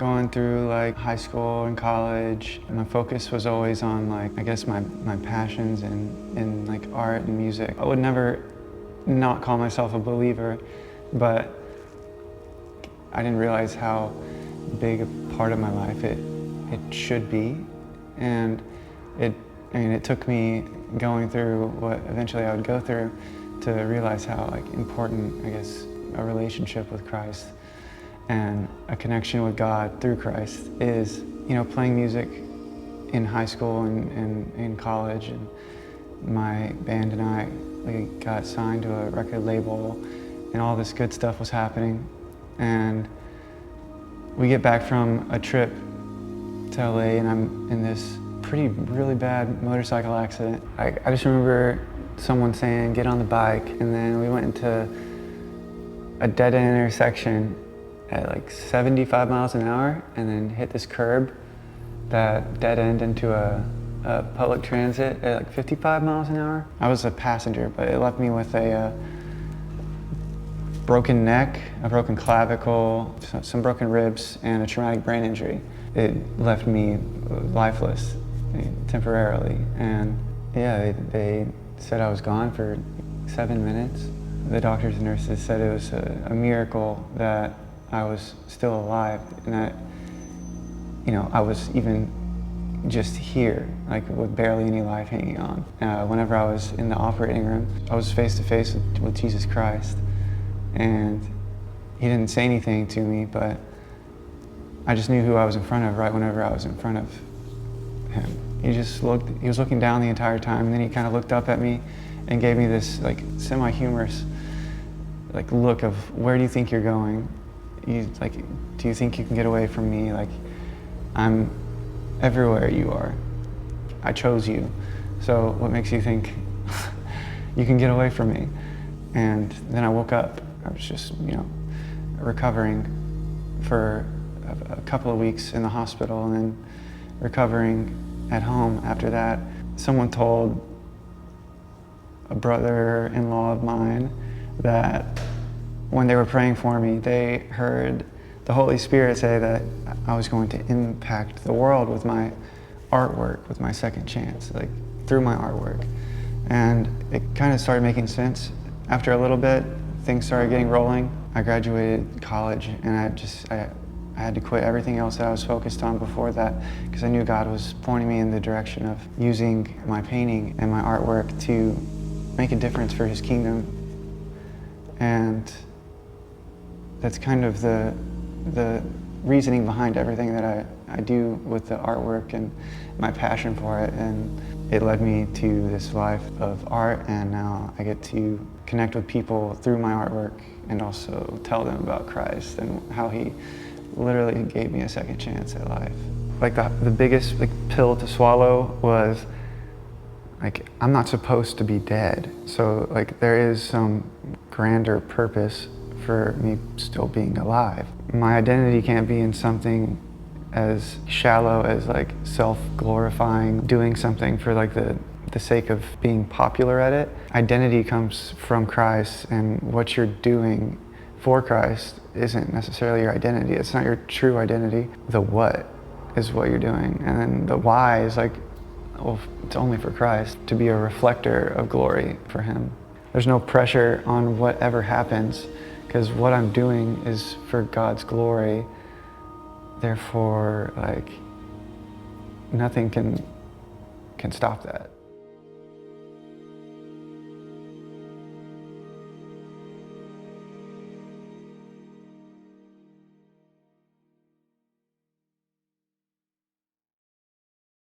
going through like high school and college, my focus was always on like, I guess my passions in like art and music. I would never not call myself a believer, but I didn't realize how big a part of my life it should be. And it took me going through what eventually I would go through to realize how like important, I guess, a relationship with Christ and a connection with God through Christ is. You know, playing music in high school and in college, and my band and I, we got signed to a record label and all this good stuff was happening. And we get back from a trip to LA and I'm in this really bad motorcycle accident. I just remember someone saying, get on the bike, and then we went into a dead-end intersection at like 75 miles an hour and then hit this curb that dead-end into a public transit at like 55 miles an hour. I was a passenger, but it left me with a broken neck, a broken clavicle, some broken ribs, and a traumatic brain injury. It left me lifeless temporarily, and yeah, they said I was gone for 7 minutes. The doctors and nurses said it was a miracle that I was still alive and that, you know, I was even just here, like with barely any life hanging on. Whenever I was in the operating room, I was face to face with Jesus Christ, and he didn't say anything to me, but I just knew who I was in front of right whenever I was in front of him. He was looking down the entire time, and then he kind of looked up at me and gave me this like semi-humorous like look of, where do you think you're going? Do you think you can get away from me? Like, I'm everywhere you are. I chose you. So what makes you think you can get away from me? And then I woke up. I was just, you know, recovering for a couple of weeks in the hospital and then recovering at home after that. Someone told a brother-in-law of mine that when they were praying for me, they heard the Holy Spirit say that I was going to impact the world with my artwork, with my second chance, like through my artwork. And it kind of started making sense. After a little bit, things started getting rolling. I graduated college and I had to quit everything else that I was focused on before that, because I knew God was pointing me in the direction of using my painting and my artwork to make a difference for his kingdom. And that's kind of the reasoning behind everything that I do with the artwork and my passion for it. And it led me to this life of art, and now I get to connect with people through my artwork and also tell them about Christ and how he literally gave me a second chance at life. Like the biggest pill to swallow was, like, I'm not supposed to be dead. So like there is some grander purpose for me still being alive. My identity can't be in something as shallow as like self-glorifying, doing something for like the sake of being popular at it. Identity comes from Christ, and what you're doing for Christ isn't necessarily your identity. It's not your true identity. The what is what you're doing, and then the why is like, well, it's only for Christ, to be a reflector of glory for him. There's no pressure on whatever happens, because what I'm doing is for God's glory. Therefore, like, nothing can stop that.